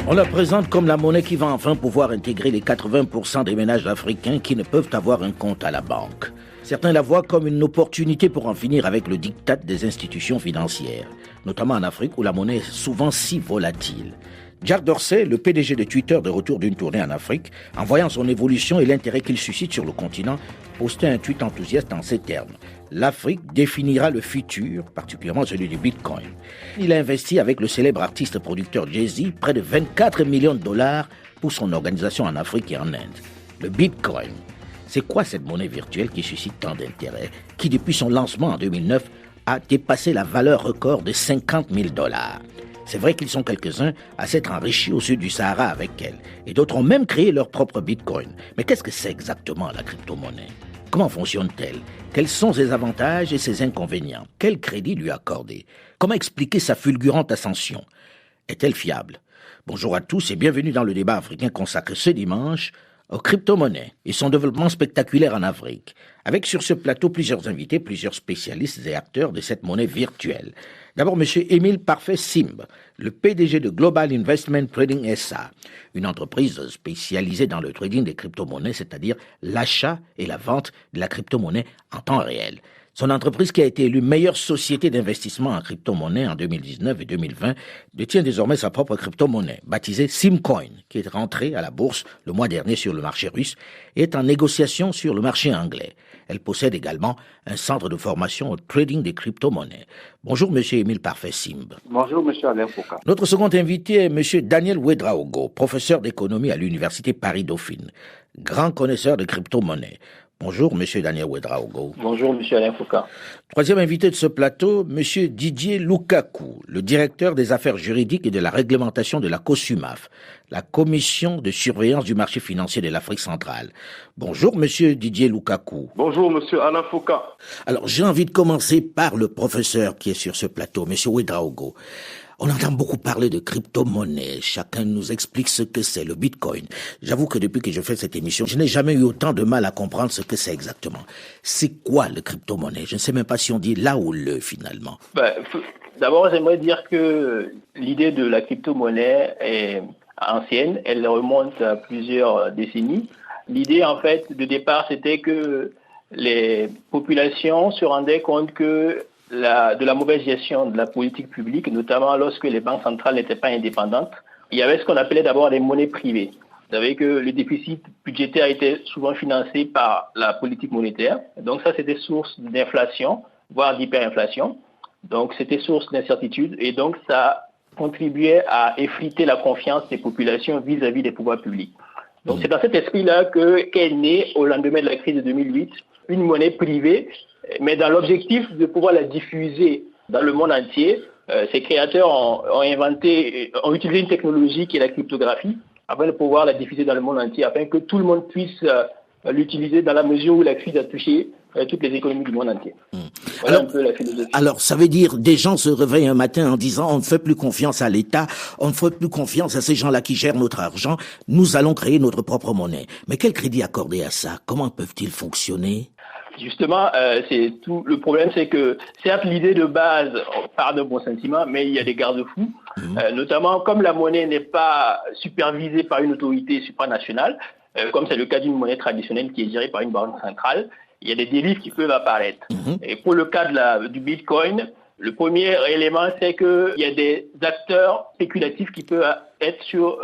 On la présente comme la monnaie qui va enfin pouvoir intégrer les 80% des ménages africains qui ne peuvent avoir un compte à la banque. Certains la voient comme une opportunité pour en finir avec le diktat des institutions financières, notamment en Afrique où la monnaie est souvent si volatile. Jack Dorsey, le PDG de Twitter de retour d'une tournée en Afrique, en voyant son évolution et l'intérêt qu'il suscite sur le continent, postait un tweet enthousiaste en ces termes. L'Afrique définira le futur, particulièrement celui du Bitcoin. Il a investi avec le célèbre artiste producteur Jay-Z près de 24 millions de dollars pour son organisation en Afrique et en Inde. Le Bitcoin, c'est quoi cette monnaie virtuelle qui suscite tant d'intérêt, qui depuis son lancement en 2009 a dépassé la valeur record de 50 000 dollars? C'est vrai qu'ils sont quelques-uns à s'être enrichis au sud du Sahara avec elle, et d'autres ont même créé leur propre Bitcoin. Mais qu'est-ce que c'est exactement la crypto-monnaie? Comment fonctionne-t-elle? Quels sont ses avantages et ses inconvénients? Quel crédit lui accorder? Comment expliquer sa fulgurante ascension? Est-elle fiable? Bonjour à tous et bienvenue dans le débat africain consacré ce dimanche aux crypto-monnaies et son développement spectaculaire en Afrique, avec sur ce plateau plusieurs invités, plusieurs spécialistes et acteurs de cette monnaie virtuelle. D'abord, M. Émile Parfait-Simb, le PDG de Global Investment Trading SA, une entreprise spécialisée dans le trading des crypto-monnaies, c'est-à-dire l'achat et la vente de la crypto-monnaie en temps réel. Son entreprise, qui a été élue meilleure société d'investissement en crypto-monnaie en 2019 et 2020, détient désormais sa propre crypto-monnaie, baptisée Simcoin, qui est rentrée à la bourse le mois dernier sur le marché russe et est en négociation sur le marché anglais. Elle possède également un centre de formation au trading des crypto-monnaies. Bonjour, M. Émile Parfait-Simb. Bonjour, M. Alain Foucault. Notre second invité est M. Daniel Ouedraogo, professeur d'économie à l'Université Paris-Dauphine, grand connaisseur de crypto-monnaies. Bonjour, M. Daniel Ouedraogo. Bonjour, M. Alain Foucault. Troisième invité de ce plateau, M. Didier Lukaku, le directeur des affaires juridiques et de la réglementation de la COSUMAF, la Commission de surveillance du marché financier de l'Afrique centrale. Bonjour, M. Didier Lukaku. Bonjour, M. Alain Foucault. Alors, j'ai envie de commencer par le professeur qui est sur ce plateau, M. Ouedraogo. On entend beaucoup parler de crypto-monnaie. Chacun nous explique ce que c'est, le Bitcoin. J'avoue que depuis que je fais cette émission, je n'ai jamais eu autant de mal à comprendre ce que c'est exactement. C'est quoi le crypto-monnaie? Je ne sais même pas si on dit là ou le, finalement. D'abord, j'aimerais dire que l'idée de la crypto-monnaie est ancienne. Elle remonte à plusieurs décennies. L'idée, en fait, de départ, c'était que les populations se rendaient compte que de la mauvaise gestion de la politique publique, notamment lorsque les banques centrales n'étaient pas indépendantes. Il y avait ce qu'on appelait d'abord les monnaies privées. Vous savez que le déficit budgétaire était souvent financé par la politique monétaire. Donc ça, c'était source d'inflation, voire d'hyperinflation. Donc c'était source d'incertitude et donc ça contribuait à effriter la confiance des populations vis-à-vis des pouvoirs publics. Donc c'est dans cet esprit-là qu'est née, au lendemain de la crise de 2008, une monnaie privée, mais dans l'objectif de pouvoir la diffuser dans le monde entier. Ces créateurs ont utilisé une technologie qui est la cryptographie afin de pouvoir la diffuser dans le monde entier, afin que tout le monde puisse l'utiliser dans la mesure où la crise a touché toutes les économies du monde entier. Voilà un peu la philosophie. Alors, ça veut dire des gens se réveillent un matin en disant on ne fait plus confiance à l'État, on ne fait plus confiance à ces gens-là qui gèrent notre argent, nous allons créer notre propre monnaie. Mais quel crédit accorder à ça? Comment peuvent-ils fonctionner? Justement, c'est tout. Le problème, c'est que, certes, l'idée de base part de bons sentiments, mais il y a des garde-fous. Notamment, comme la monnaie n'est pas supervisée par une autorité supranationale, comme c'est le cas d'une monnaie traditionnelle qui est gérée par une banque centrale, il y a des dérives qui peuvent apparaître. Et pour le cas du Bitcoin, le premier élément, c'est qu'il y a des acteurs spéculatifs qui peuvent être sur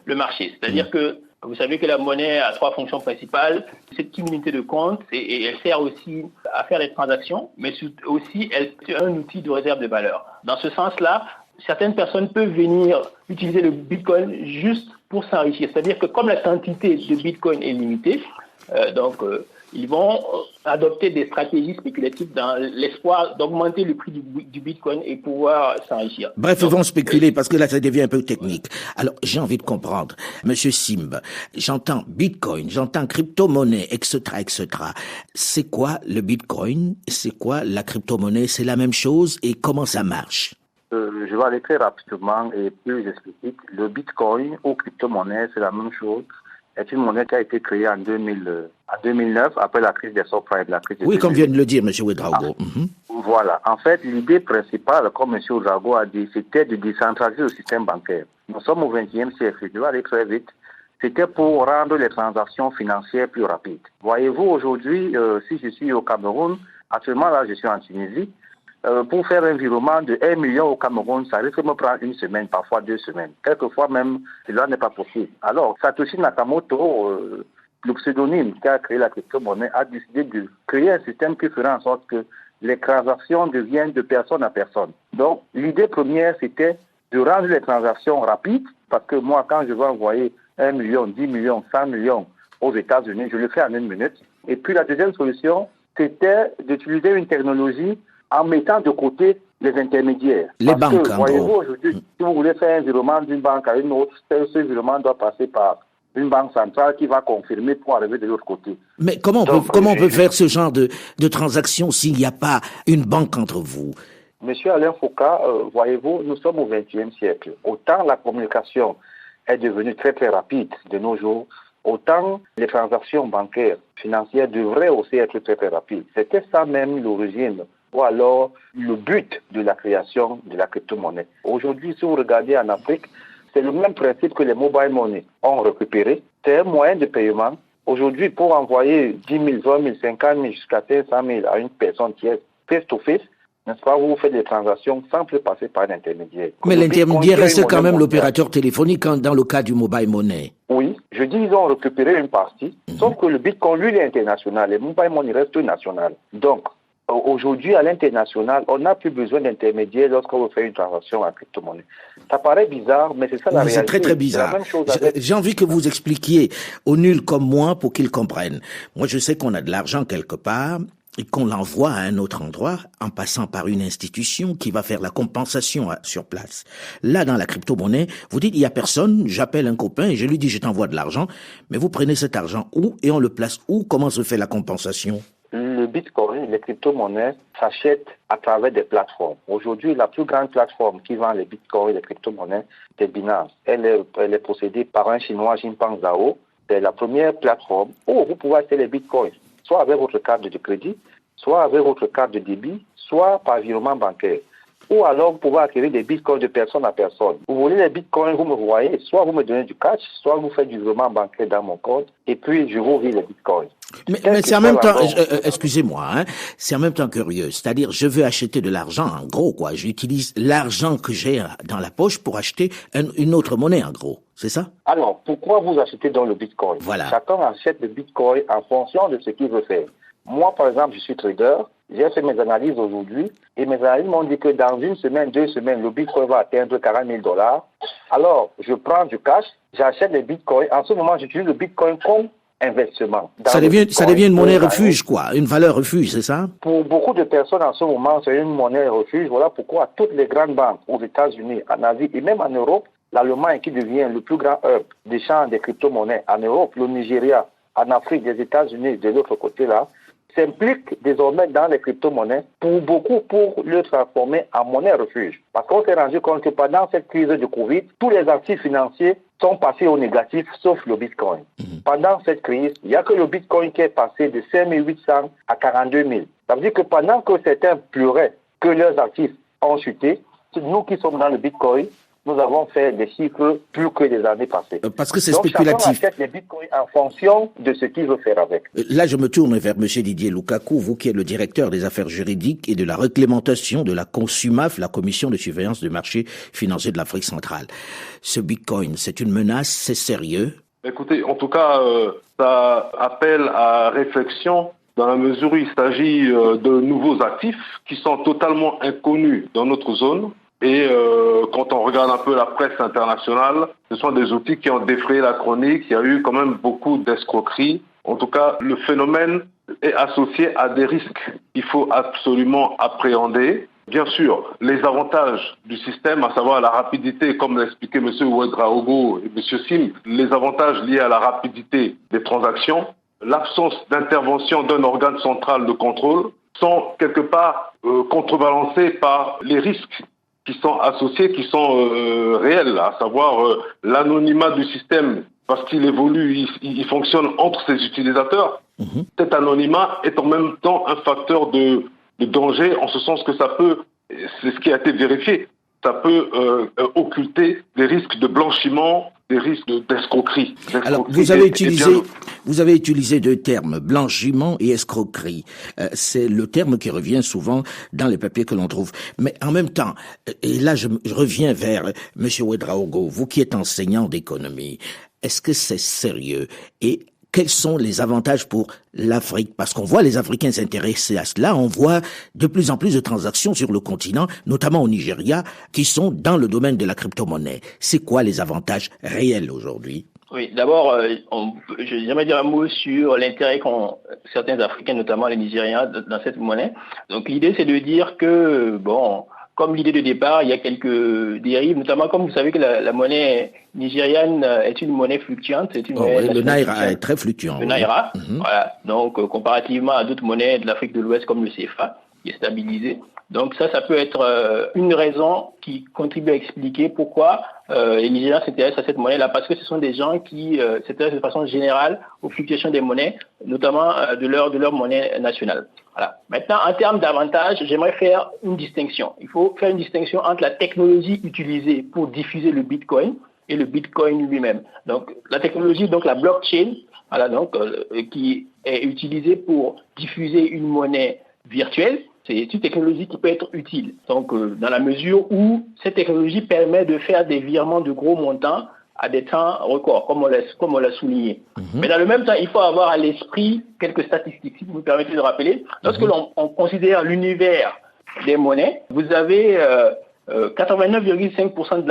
le marché. C'est-à-dire que vous savez que la monnaie a trois fonctions principales. C'est une unité de compte et elle sert aussi à faire des transactions, mais aussi elle est un outil de réserve de valeur. Dans ce sens-là, certaines personnes peuvent venir utiliser le Bitcoin juste pour s'enrichir. C'est-à-dire que comme la quantité de Bitcoin est limitée, ils vont adopter des stratégies spéculatives dans l'espoir d'augmenter le prix du Bitcoin et pouvoir s'enrichir. Bref, ils vont spéculer parce que là, ça devient un peu technique. Alors, j'ai envie de comprendre. Monsieur Simb, j'entends Bitcoin, j'entends crypto-monnaie, etc., etc. C'est quoi le Bitcoin? C'est quoi la crypto-monnaie? C'est la même chose et comment ça marche? Je vais aller très rapidement et plus explicite. Le Bitcoin ou crypto-monnaie, c'est la même chose. C'est une monnaie qui a été créée en 2009, après la crise des subprimes. Oui, comme vient de le dire M. Ouedraogo. Voilà. En fait, l'idée principale, comme M. Ouedraogo a dit, c'était de décentraliser le système bancaire. nous sommes au XXe siècle, je vais aller très vite, c'était pour rendre les transactions financières plus rapides. Voyez-vous, aujourd'hui, si je suis au Cameroun, actuellement là je suis en Tunisie, pour faire un virement de 1 million au Cameroun, ça risque de me prendre 1 semaine, parfois 2 semaines. Quelquefois même, cela n'est pas possible. Alors, Satoshi Nakamoto, le pseudonyme qui a créé la crypto-monnaie, a décidé de créer un système qui ferait en sorte que les transactions deviennent de personne à personne. Donc, l'idée première, c'était de rendre les transactions rapides, parce que moi, quand je veux envoyer 1 million, 10 millions, 100 millions aux États-Unis, je le fais en 1 minute. Et puis, la deuxième solution, c'était d'utiliser une technologie en mettant de côté les intermédiaires. Les parce banques, que, en voyez-vous, gros. aujourd'hui, si vous voulez faire un virement d'une banque à une autre, ce virement doit passer par une banque centrale qui va confirmer pour arriver de l'autre côté. Mais comment on peut faire ce genre de transaction s'il n'y a pas une banque entre vous? Monsieur Alain Foucault, voyez-vous, nous sommes au XXe siècle. Autant la communication est devenue très très rapide de nos jours, autant les transactions bancaires, financières devraient aussi être très très rapides. C'était ça même l'origine, ou alors le but de la création de la crypto-monnaie. Aujourd'hui, si vous regardez en Afrique, c'est le même principe que les mobile money ont récupéré. C'est un moyen de paiement. Aujourd'hui, pour envoyer 10 000, 20 000, 50 000 jusqu'à 500 000 à une personne qui est face-to-face, n'est-ce pas, vous faites des transactions sans plus passer par un intermédiaire. Mais l'intermédiaire reste quand même l'opérateur téléphonique dans le cas du mobile money. Oui, je dis ils ont récupéré une partie, sauf que le Bitcoin, lui, il est international. Le mobile money reste national. Donc, aujourd'hui, à l'international, on n'a plus besoin d'intermédiaire lorsqu'on veut faire une transaction en crypto-monnaie. Ça paraît bizarre, mais c'est ça la réalité. C'est très très bizarre. J'ai envie que vous expliquiez aux nuls comme moi pour qu'ils comprennent. Moi, je sais qu'on a de l'argent quelque part et qu'on l'envoie à un autre endroit en passant par une institution qui va faire la compensation sur place. Là, dans la crypto-monnaie, vous dites, il y a personne, j'appelle un copain et je lui dis, je t'envoie de l'argent, mais vous prenez cet argent où et on le place où? Comment se fait la compensation? Le Bitcoin, les crypto-monnaies s'achètent à travers des plateformes. Aujourd'hui, la plus grande plateforme qui vend les Bitcoins et les crypto-monnaies, c'est Binance. Elle est possédée par un Chinois, Jinpeng Zhao. C'est la première plateforme où vous pouvez acheter les Bitcoins, soit avec votre carte de crédit, soit avec votre carte de débit, soit par virement bancaire. Ou alors, vous pouvez acquérir des bitcoins de personne à personne. Vous voulez les bitcoins, vous me voyez, soit vous me donnez du cash, soit vous faites du virement bancaire dans mon compte, et puis je vous vis les bitcoins. Mais c'est en même temps, excusez-moi, c'est en même temps curieux. C'est-à-dire, je veux acheter de l'argent, en gros, quoi. J'utilise l'argent que j'ai dans la poche pour acheter une autre monnaie, en gros. C'est ça? Alors, pourquoi vous achetez dans le bitcoin? Voilà. Chacun achète le bitcoin en fonction de ce qu'il veut faire. Moi, par exemple, je suis trader. J'ai fait mes analyses aujourd'hui et mes analyses m'ont dit que dans 1 semaine, 2 semaines, le bitcoin va atteindre 40 000 $. Alors, je prends du cash, j'achète les bitcoins. En ce moment, j'utilise le bitcoin comme investissement. Ça devient une monnaie refuge, quoi. Une valeur refuge, c'est ça? Pour beaucoup de personnes en ce moment, c'est une monnaie refuge. Voilà pourquoi toutes les grandes banques aux États-Unis, en Asie et même en Europe, l'Allemagne qui devient le plus grand hub d'échange des crypto-monnaies en Europe, le Nigeria, en Afrique, les États-Unis de l'autre côté là, s'impliquent désormais dans les crypto-monnaies pour le transformer en monnaie refuge. Parce qu'on s'est rendu compte que pendant cette crise de Covid, tous les actifs financiers sont passés au négatif, sauf le Bitcoin. Pendant cette crise, il n'y a que le Bitcoin qui est passé de 5 800 à 42 000. Ça veut dire que pendant que certains pleuraient que leurs actifs ont chuté, nous qui sommes dans le Bitcoin, nous avons fait des chiffres plus que les années passées. Parce que c'est donc, spéculatif. Chacun achète les bitcoins en fonction de ce qu'il veut faire avec. Là, je me tourne vers M. Didier Lukaku, vous qui êtes le directeur des affaires juridiques et de la réglementation de la CONSUMAF, la Commission de surveillance du marché financier de l'Afrique centrale. Ce bitcoin, c'est une menace, c'est sérieux? Écoutez, en tout cas, ça appelle à réflexion dans la mesure où il s'agit de nouveaux actifs qui sont totalement inconnus dans notre zone. Et quand on regarde un peu la presse internationale, ce sont des outils qui ont défrayé la chronique. Il y a eu quand même beaucoup d'escroqueries. En tout cas, le phénomène est associé à des risques qu'il faut absolument appréhender. Bien sûr, les avantages du système, à savoir la rapidité, comme l'a expliqué M. Ouedraogo et M. Sim, les avantages liés à la rapidité des transactions, l'absence d'intervention d'un organe central de contrôle sont quelque part contrebalancés par les risques qui sont associés, qui sont réels, à savoir l'anonymat du système, parce qu'il évolue, il fonctionne entre ses utilisateurs. Cet anonymat est en même temps un facteur de danger, en ce sens que ça peut, c'est ce qui a été vérifié, ça peut occulter des risques de blanchiment, des risques d'escroquerie. Alors, vous avez utilisé deux termes, blanchiment et escroquerie. C'est le terme qui revient souvent dans les papiers que l'on trouve. Mais en même temps, et là je reviens vers M. Ouedraogo, vous qui êtes enseignant d'économie, est-ce que c'est sérieux? Et quels sont les avantages pour l'Afrique? Parce qu'on voit les Africains s'intéresser à cela, on voit de plus en plus de transactions sur le continent, notamment au Nigeria, qui sont dans le domaine de la crypto-monnaie. C'est quoi les avantages réels aujourd'hui? Oui, d'abord, j'aimerais dire un mot sur l'intérêt qu'ont certains Africains, notamment les Nigériens, dans cette monnaie. Donc l'idée, c'est de dire que, comme l'idée de départ, il y a quelques dérives, notamment comme vous savez que la monnaie nigériane est une monnaie fluctuante. Le Naira est très fluctuant. Le Naira, voilà. Donc, comparativement à d'autres monnaies de l'Afrique de l'Ouest comme le CFA, qui est stabilisé. Donc ça peut être une raison qui contribue à expliquer pourquoi les Nigériens s'intéressent à cette monnaie-là, parce que ce sont des gens qui s'intéressent de façon générale aux fluctuations des monnaies, notamment de leur monnaie nationale. Voilà. Maintenant, en termes d'avantages, j'aimerais faire une distinction. Il faut faire une distinction entre la technologie utilisée pour diffuser le Bitcoin et le Bitcoin lui-même. Donc la technologie, donc la blockchain, voilà, donc qui est utilisée pour diffuser une monnaie virtuelle. C'est une technologie qui peut être utile. Donc, dans la mesure où cette technologie permet de faire des virements de gros montants à des temps records, comme on l'a souligné. Mais dans le même temps, il faut avoir à l'esprit quelques statistiques, si vous me permettez de rappeler. Lorsque l'on considère l'univers des monnaies, vous avez 89,5%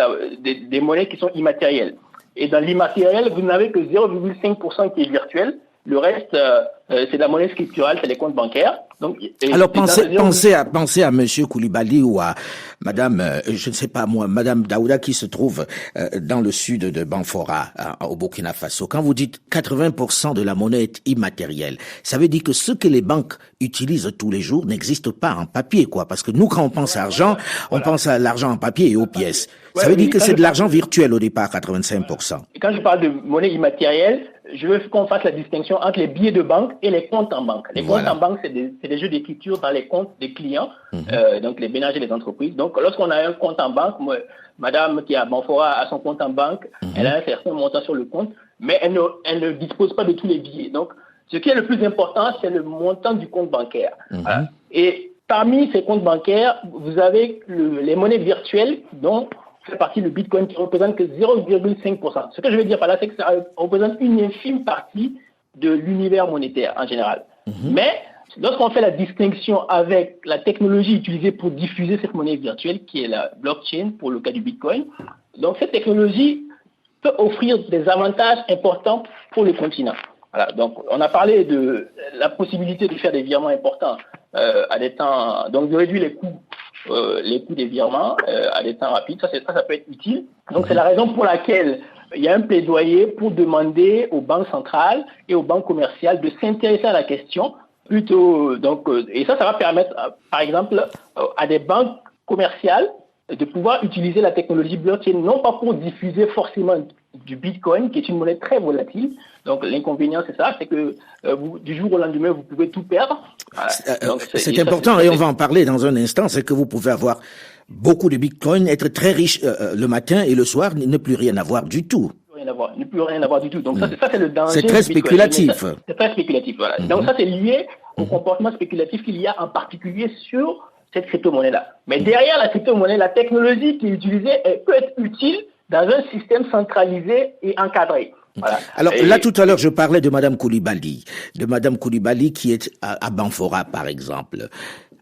des monnaies qui sont immatérielles. Et dans l'immatériel, vous n'avez que 0,5% qui est virtuel. Le reste, c'est de la monnaie scripturale, c'est les comptes bancaires. Donc, alors pensez à Monsieur Koulibaly ou à Madame, je ne sais pas moi, Madame Daouda qui se trouve dans le sud de Banfora, au Burkina Faso. Quand vous dites 80% de la monnaie est immatérielle, ça veut dire que ce que les banques utilisent tous les jours n'existe pas en papier, quoi. Parce que nous, quand on pense à argent, on pense à l'argent en papier et aux pièces. Ça veut dire que c'est de l'argent virtuel au départ, 85%. Et quand je parle de monnaie immatérielle, je veux qu'on fasse la distinction entre les billets de banque et les comptes en banque. Les comptes en banque, c'est des jeux d'écriture dans les comptes des clients, donc les ménages et les entreprises. Donc, lorsqu'on a un compte en banque, madame qui est à Banfora a son compte en banque, elle a un certain montant sur le compte, mais elle ne dispose pas de tous les billets. Donc, ce qui est le plus important, c'est le montant du compte bancaire. Voilà. Et parmi ces comptes bancaires, vous avez les monnaies virtuelles dont fait partie le Bitcoin qui représente que 0,5%. Ce que je veux dire par là, c'est que ça représente une infime partie de l'univers monétaire en général. Mais lorsqu'on fait la distinction avec la technologie utilisée pour diffuser cette monnaie virtuelle, qui est la blockchain pour le cas du Bitcoin, donc cette technologie peut offrir des avantages importants pour le continent. Voilà, donc on a parlé de la possibilité de faire des virements importants à des temps, donc de réduire les coûts des virements à des temps rapides, ça peut être utile. Donc c'est la raison pour laquelle il y a un plaidoyer pour demander aux banques centrales et aux banques commerciales de s'intéresser à la question plutôt. Donc et ça va permettre, par exemple, à des banques commerciales de pouvoir utiliser la technologie blockchain, non pas pour diffuser forcément du Bitcoin, qui est une monnaie très volatile. Donc l'inconvénient, c'est ça, c'est que du jour au lendemain, vous pouvez tout perdre. Voilà. C'est important, et on va en parler dans un instant, c'est que vous pouvez avoir beaucoup de Bitcoin, être très riche le matin et le soir, ne plus rien avoir du tout. Ne plus rien avoir du tout. Donc ça c'est le danger. C'est très spéculatif. C'est très spéculatif, voilà. Donc ça, c'est lié au comportement spéculatif qu'il y a en particulier sur cette crypto-monnaie-là. Mais derrière la crypto-monnaie, la technologie qui est utilisée peut être utile dans un système centralisé et encadré. Voilà. Alors là, tout à l'heure, je parlais de Madame Koulibaly qui est à Banfora, par exemple.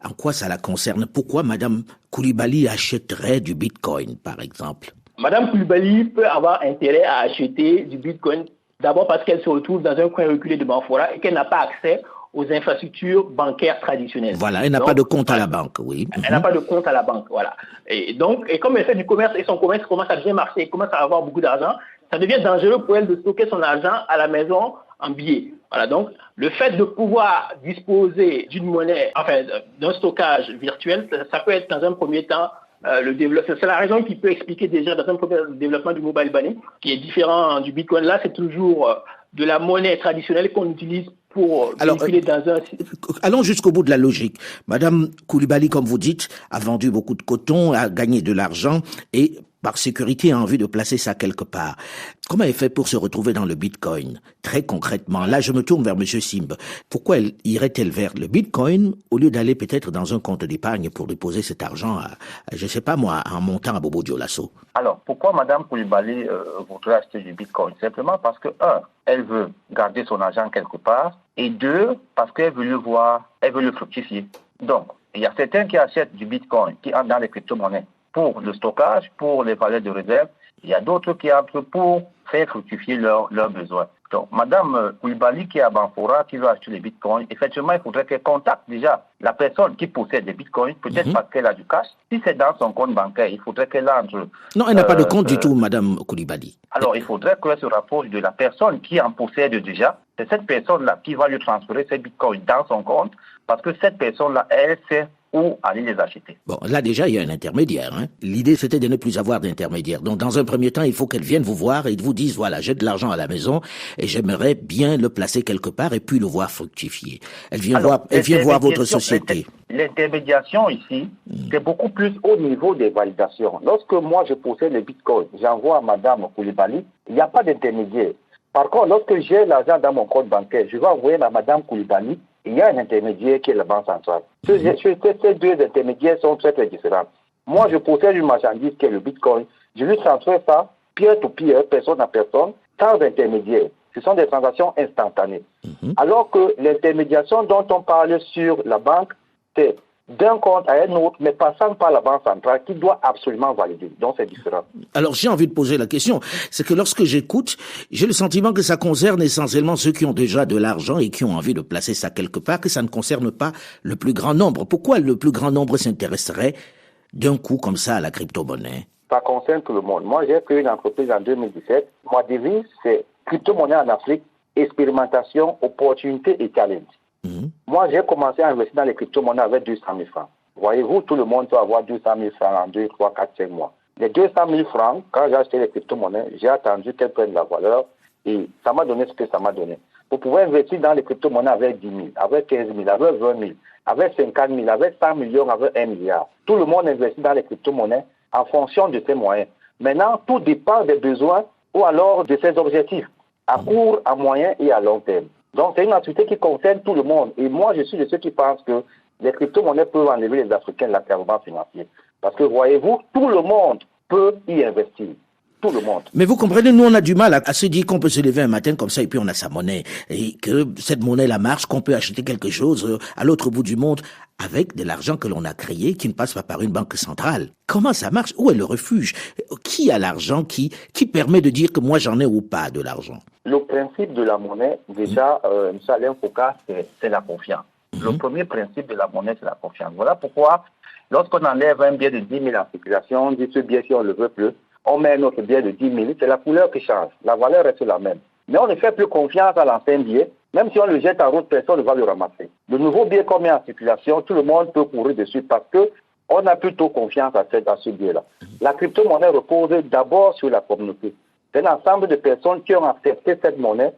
En quoi ça la concerne? Pourquoi Madame Koulibaly achèterait du Bitcoin, par exemple? Madame Koulibaly peut avoir intérêt à acheter du Bitcoin, d'abord parce qu'elle se retrouve dans un coin reculé de Banfora et qu'elle n'a pas accès aux infrastructures bancaires traditionnelles. Voilà, elle n'a pas de compte à la banque, oui. Elle n'a pas de compte à la banque, voilà. Et donc, comme elle fait du commerce et son commerce commence à bien marcher, elle commence à avoir beaucoup d'argent, ça devient dangereux pour elle de stocker son argent à la maison en billets. Voilà, donc le fait de pouvoir disposer d'une monnaie, enfin d'un stockage virtuel, ça peut être dans un premier temps le développement. C'est la raison qui peut expliquer déjà dans un premier développement du mobile money, qui est différent du Bitcoin. Là, c'est toujours de la monnaie traditionnelle qu'on utilise pour véhiculer dans un... Allons jusqu'au bout de la logique. Madame Coulibaly, comme vous dites, a vendu beaucoup de coton, a gagné de l'argent et par sécurité a envie de placer ça quelque part. Comment elle fait pour se retrouver dans le Bitcoin? Très concrètement, là je me tourne vers Monsieur Simb. Pourquoi irait-elle vers le Bitcoin au lieu d'aller peut-être dans un compte d'épargne pour déposer cet argent à je sais pas moi, en montant à Bobo Dioulasso? Alors, pourquoi Madame Coulibaly voudrait acheter du Bitcoin? Simplement parce que, elle veut garder son argent quelque part, et deux, parce qu'elle veut elle veut le fructifier. Donc, il y a certains qui achètent du Bitcoin, qui entrent dans les crypto-monnaies pour le stockage, pour les valeurs de réserve. Il y a d'autres qui entrent pour faire fructifier leurs besoins. Donc, Madame Coulibaly qui est à Banfora, qui veut acheter les bitcoins, effectivement, il faudrait qu'elle contacte déjà la personne qui possède des bitcoins, peut-être parce qu'elle a du cash. Si c'est dans son compte bancaire, il faudrait qu'elle entre... Non, elle n'a pas de compte du tout, Madame Coulibaly. Alors, il faudrait qu'elle se rapproche de la personne qui en possède déjà. C'est cette personne-là qui va lui transférer ses bitcoins dans son compte, parce que cette personne-là, elle sait où aller les acheter. Bon, là déjà, il y a un intermédiaire. L'idée, c'était de ne plus avoir d'intermédiaire. Donc, dans un premier temps, il faut qu'elle vienne vous voir et vous dise, voilà, j'ai de l'argent à la maison et j'aimerais bien le placer quelque part et puis le voir fructifier. Elle vient voir votre société. L'intermédiation ici, c'est beaucoup plus au niveau des validations. Lorsque moi, je possède le Bitcoin, j'envoie à Madame Coulibaly, il n'y a pas d'intermédiaire. Par contre, lorsque j'ai l'argent dans mon compte bancaire, je vais envoyer à Madame Coulibaly, il y a un intermédiaire qui est la Banque centrale. Ces deux intermédiaires sont très, très différents. Moi, je possède une marchandise qui est le Bitcoin. Je lui transfère ça, peer-to-peer, personne à personne, sans intermédiaire. Ce sont des transactions instantanées. Alors que l'intermédiation dont on parle sur la banque, c'est d'un compte à un autre, mais passant par la Banque centrale qui doit absolument valider. Donc, c'est différent. Alors, j'ai envie de poser la question. C'est que lorsque j'écoute, j'ai le sentiment que ça concerne essentiellement ceux qui ont déjà de l'argent et qui ont envie de placer ça quelque part, que ça ne concerne pas le plus grand nombre. Pourquoi le plus grand nombre s'intéresserait d'un coup comme ça à la crypto-monnaie? Ça concerne tout le monde. Moi, j'ai créé une entreprise en 2017. Ma devise, c'est crypto-monnaie en Afrique, expérimentation, opportunité et challenge. Moi, j'ai commencé à investir dans les crypto-monnaies avec 200 000 francs. Voyez-vous, tout le monde peut avoir 200 000 francs en 2, 3, 4, 5 mois. Les 200 000 francs, quand j'ai acheté les crypto-monnaies, j'ai attendu qu'elles prennent la valeur et ça m'a donné ce que ça m'a donné. Vous pouvez investir dans les crypto-monnaies avec 10 000, avec 15 000, avec 20 000, avec 50 000, avec 100 millions, avec 1 milliard. Tout le monde investit dans les crypto-monnaies en fonction de ses moyens. Maintenant, tout dépend des besoins ou alors de ses objectifs, à court, à moyen et à long terme. Donc, c'est une activité qui concerne tout le monde. Et moi, je suis de ceux qui pensent que les crypto-monnaies peuvent enlever les Africains de l'accaparement financier. Parce que, voyez-vous, tout le monde peut y investir. Tout le monde. Mais vous comprenez, nous, on a du mal à se dire qu'on peut se lever un matin comme ça et puis on a sa monnaie. Et que cette monnaie-là marche, qu'on peut acheter quelque chose à l'autre bout du monde avec de l'argent que l'on a créé qui ne passe pas par une banque centrale. Comment ça marche? Où est le refuge? Qui a l'argent qui permet de dire que moi j'en ai ou pas de l'argent? Le principe de la monnaie, déjà, M. Alain Foucault, c'est la confiance. Le premier principe de la monnaie, c'est la confiance. Voilà pourquoi, lorsqu'on enlève un billet de 10 000 en circulation, on dit ce billet, si on ne le veut plus, on met un autre billet de 10 000, c'est la couleur qui change. La valeur reste la même. Mais on ne fait plus confiance à l'ancien billet. Même si on le jette en route, personne ne va le ramasser. Le nouveau billet qu'on met en circulation, tout le monde peut courir dessus parce qu'on a plutôt confiance à ce billet-là. La crypto-monnaie repose d'abord sur la communauté. C'est un ensemble de personnes qui ont accepté cette monnaie,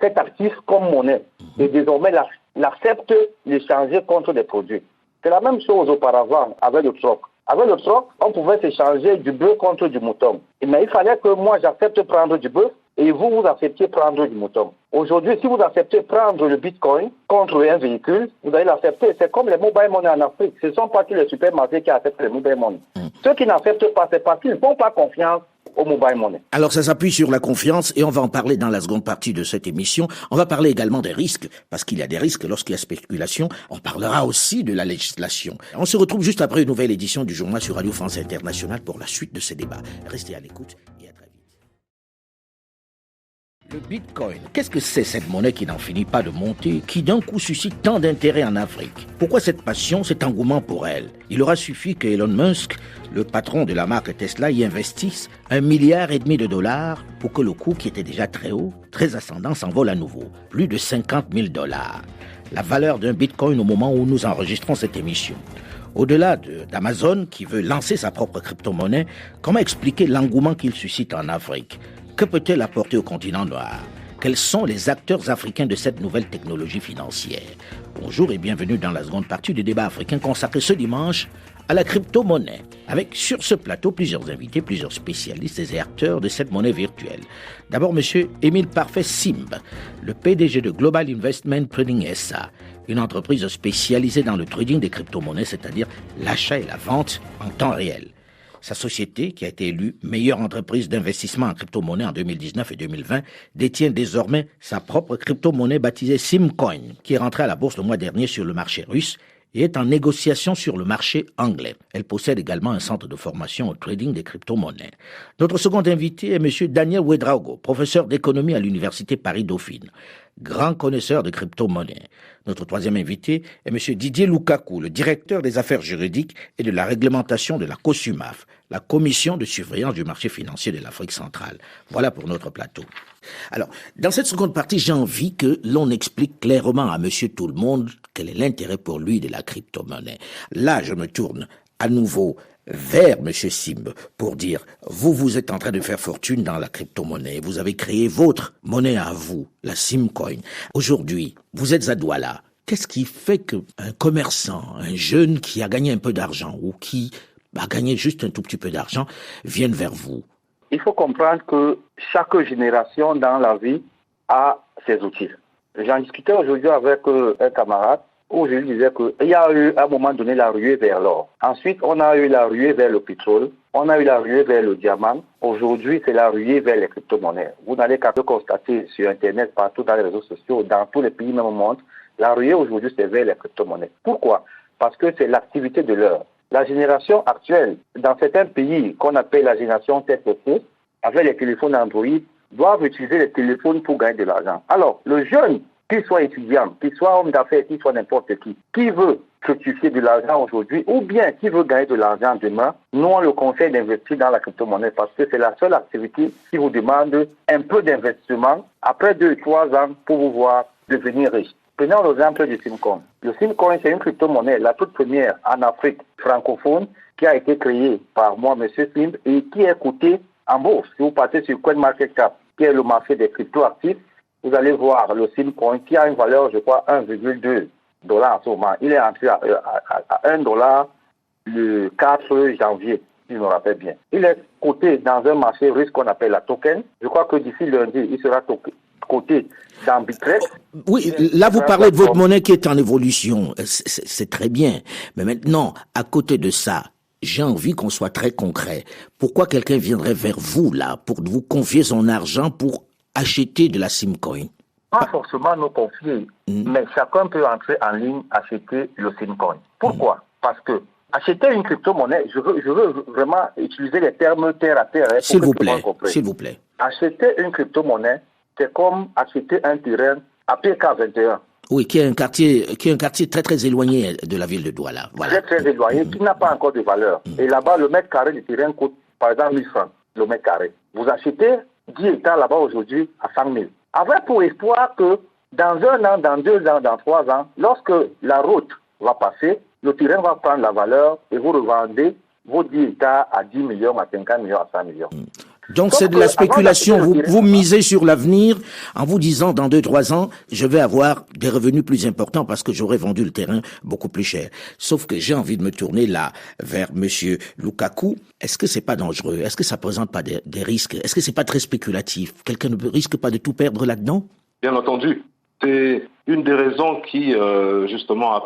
cet actif comme monnaie. Et désormais, l'acceptent l'échanger contre des produits. C'est la même chose auparavant avec le troc. Avec le troc, on pouvait s'échanger du bœuf contre du mouton. Mais il fallait que moi, j'accepte prendre du bœuf et vous acceptiez prendre du mouton. Aujourd'hui, si vous acceptez prendre le bitcoin contre un véhicule, vous allez l'accepter. C'est comme les mobile money en Afrique. Ce ne sont pas tous les supermarchés qui acceptent les mobile money. Ceux qui n'acceptent pas, c'est parce qu'ils ne font pas confiance au mobile money. Alors ça s'appuie sur la confiance et on va en parler dans la seconde partie de cette émission. On va parler également des risques, parce qu'il y a des risques lorsqu'il y a spéculation. On parlera aussi de la législation. On se retrouve juste après une nouvelle édition du journal sur Radio France Internationale pour la suite de ces débats. Restez à l'écoute et à très vite. Le Bitcoin, qu'est-ce que c'est cette monnaie qui n'en finit pas de monter, qui d'un coup suscite tant d'intérêt en Afrique? Pourquoi cette passion, cet engouement pour elle? Il aura suffi que Elon Musk, le patron de la marque Tesla, y investisse $1,5 milliard pour que le coût, qui était déjà très haut, très ascendant, s'envole à nouveau. Plus de $50 000. La valeur d'un Bitcoin au moment où nous enregistrons cette émission. Au-delà d'Amazon, qui veut lancer sa propre crypto-monnaie, comment expliquer l'engouement qu'il suscite en Afrique? Que peut-elle apporter au continent noir? Quels sont les acteurs africains de cette nouvelle technologie financière? Bonjour et bienvenue dans la seconde partie du débat africain consacré ce dimanche à la crypto-monnaie, avec sur ce plateau plusieurs invités, plusieurs spécialistes et acteurs de cette monnaie virtuelle. D'abord, M. Émile Parfait Simb, le PDG de Global Investment Trading SA, une entreprise spécialisée dans le trading des crypto-monnaies, c'est-à-dire l'achat et la vente en temps réel. Sa société, qui a été élue meilleure entreprise d'investissement en crypto-monnaie en 2019 et 2020, détient désormais sa propre crypto-monnaie baptisée Simcoin, qui est rentrée à la bourse le mois dernier sur le marché russe et est en négociation sur le marché anglais. Elle possède également un centre de formation au trading des crypto-monnaies. Notre second invité est M. Daniel Ouédraogo, professeur d'économie à l'Université Paris-Dauphine, grand connaisseur de crypto-monnaies. Notre troisième invité est M. Didier Lukaku, le directeur des affaires juridiques et de la réglementation de la COSUMAF, la Commission de surveillance du marché financier de l'Afrique centrale. Voilà pour notre plateau. Alors, dans cette seconde partie, j'ai envie que l'on explique clairement à monsieur tout le monde quel est l'intérêt pour lui de la crypto-monnaie. Là, je me tourne à nouveau vers monsieur Simb pour dire, vous êtes en train de faire fortune dans la crypto-monnaie. Vous avez créé votre monnaie à vous, la Simcoin. Aujourd'hui, vous êtes à Douala. Qu'est-ce qui fait qu'un commerçant, un jeune qui a gagné un peu d'argent ou qui a gagné juste un tout petit peu d'argent vienne vers vous? Il faut comprendre que chaque génération dans la vie a ses outils. J'en discutais aujourd'hui avec un camarade où je lui disais qu'il y a eu à un moment donné la ruée vers l'or. Ensuite, on a eu la ruée vers le pétrole. On a eu la ruée vers le diamant. Aujourd'hui, c'est la ruée vers les crypto-monnaies. Vous n'allez qu'à le constater sur Internet, partout dans les réseaux sociaux, dans tous les pays même au monde. La ruée aujourd'hui, c'est vers les crypto-monnaies. Pourquoi? Parce que c'est l'activité de l'heure. La génération actuelle, dans certains pays qu'on appelle la génération tête de feu, avec les téléphones Android, doivent utiliser les téléphones pour gagner de l'argent. Alors, le jeune, qu'il soit étudiant, qu'il soit homme d'affaires, qu'il soit n'importe qui veut fructifier de l'argent aujourd'hui ou bien qui veut gagner de l'argent demain, nous on le conseille d'investir dans la crypto-monnaie parce que c'est la seule activité qui vous demande un peu d'investissement après 2-3 ans pour vous voir devenir riche. Prenons l'exemple du Simcoin. Le Simcoin, c'est une crypto-monnaie, la toute première en Afrique francophone, qui a été créée par moi, M. Simb, et qui est cotée en bourse. Si vous partez sur CoinMarketCap, qui est le marché des crypto-actifs, vous allez voir le Simcoin qui a une valeur, je crois, 1,2 $ en ce moment. Il est entré à 1 $ le 4 janvier, si je me rappelle bien. Il est coté dans un marché russe qu'on appelle la token. Je crois que d'ici lundi, il sera coté dans Bitrex. Oui, là vous parlez de votre monnaie qui est en évolution. C'est très bien. Mais maintenant, à côté de ça, j'ai envie qu'on soit très concret. Pourquoi quelqu'un viendrait vers vous, là, pour vous confier son argent pour acheter de la Simcoin? Pas forcément nous confier, mais chacun peut entrer en ligne, acheter le Simcoin. Pourquoi? Parce que acheter une crypto-monnaie, je veux vraiment utiliser les termes terre à terre. S'il vous plaît. Acheter une crypto-monnaie, c'est comme acheter un terrain à PK21. Oui, qui est un quartier très très éloigné de la ville de Douala. Voilà. Très très éloigné, qui n'a pas encore de valeur. Et là-bas, le mètre carré du terrain coûte, par exemple, 1000 francs, le mètre carré. Vous achetez 10 hectares là-bas aujourd'hui à 100 000. Avec pour espoir que dans 1 an, dans 2 ans, dans 3 ans, lorsque la route va passer, le terrain va prendre la valeur et vous revendez vos 10 hectares à 10 millions, à 50 millions, à 100 millions. Donc c'est de la spéculation. Vous misez sur l'avenir en vous disant dans 2-3 ans, je vais avoir des revenus plus importants parce que j'aurai vendu le terrain beaucoup plus cher. Sauf que j'ai envie de me tourner là vers monsieur Lukaku. Est-ce que c'est pas dangereux? Est-ce que ça présente pas des risques? Est-ce que c'est pas très spéculatif? Quelqu'un ne risque pas de tout perdre là-dedans? Bien entendu. C'est une des raisons qui, justement,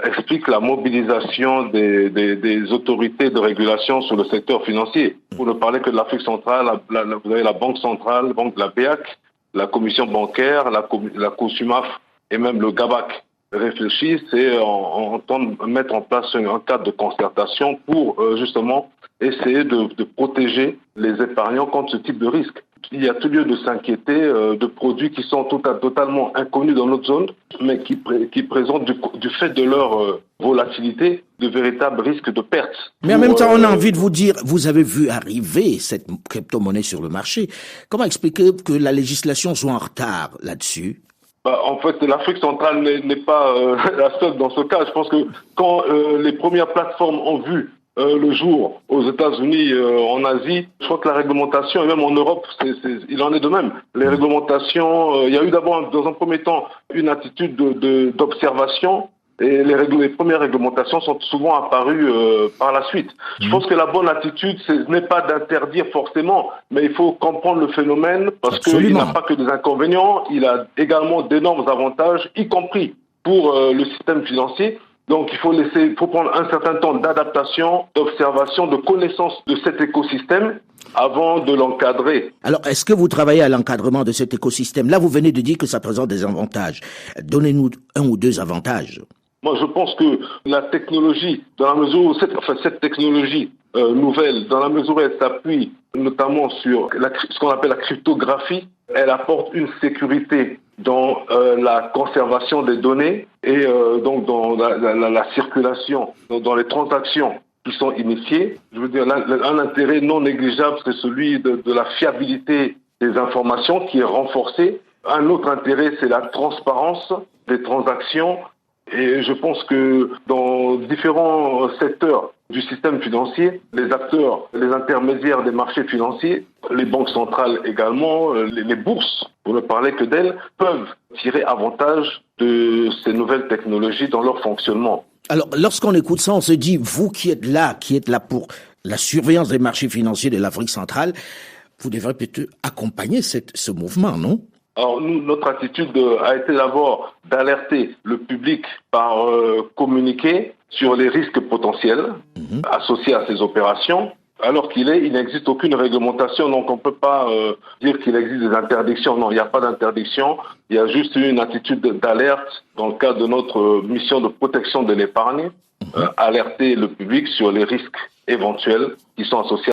explique la mobilisation des autorités de régulation sur le secteur financier. Pour ne parler que de l'Afrique centrale, vous avez la Banque centrale, la BEAC, la Commission bancaire, la COSUMAF et même le GABAC réfléchissent et entendent mettre en place un cadre de concertation pour, justement, essayer de protéger les épargnants contre ce type de risque. Il y a tout lieu de s'inquiéter de produits qui sont totalement inconnus dans notre zone, mais qui présentent du fait de leur volatilité de véritables risques de perte. Mais en même temps, on a envie de vous dire, vous avez vu arriver cette crypto-monnaie sur le marché. Comment expliquer que la législation soit en retard là-dessus? En fait, l'Afrique centrale n'est pas la seule dans ce cas. Je pense que quand les premières plateformes ont vu le jour aux États-Unis, en Asie. Je crois que la réglementation, et même en Europe, il en est de même. Les réglementations, il y a eu d'abord, dans un premier temps, une attitude d'observation. Et les premières réglementations sont souvent apparues par la suite. Je pense que la bonne attitude, ce n'est pas d'interdire forcément, mais il faut comprendre le phénomène parce qu'il n'a pas que des inconvénients, il a également d'énormes avantages, y compris pour le système financier. Donc il faut prendre un certain temps d'adaptation, d'observation, de connaissance de cet écosystème avant de l'encadrer. Alors, est-ce que vous travaillez à l'encadrement de cet écosystème? Là, vous venez de dire que ça présente des avantages. Donnez-nous un ou deux avantages. Moi, je pense que la technologie, dans la mesure où cette technologie nouvelle, dans la mesure où elle s'appuie notamment sur ce qu'on appelle la cryptographie, elle apporte une sécurité dans la conservation des données et donc dans la circulation, dans les transactions qui sont initiées. Je veux dire, un intérêt non négligeable, c'est celui de la fiabilité des informations qui est renforcée. Un autre intérêt, c'est la transparence des transactions. Et je pense que dans différents secteurs du système financier, les acteurs, les intermédiaires des marchés financiers, les banques centrales également, les bourses, pour ne parler que d'elles, peuvent tirer avantage de ces nouvelles technologies dans leur fonctionnement. Alors, lorsqu'on écoute ça, on se dit, vous qui êtes là pour la surveillance des marchés financiers de l'Afrique centrale, vous devrez peut-être accompagner ce mouvement, non? Alors nous, notre attitude a été d'abord d'alerter le public par communiqué sur les risques potentiels associés à ces opérations. Alors il n'existe aucune réglementation, donc on ne peut pas dire qu'il existe des interdictions. Non, il n'y a pas d'interdiction. Il y a juste une attitude d'alerte dans le cadre de notre mission de protection de l'épargne, alerter le public sur les risques éventuels qui sont associés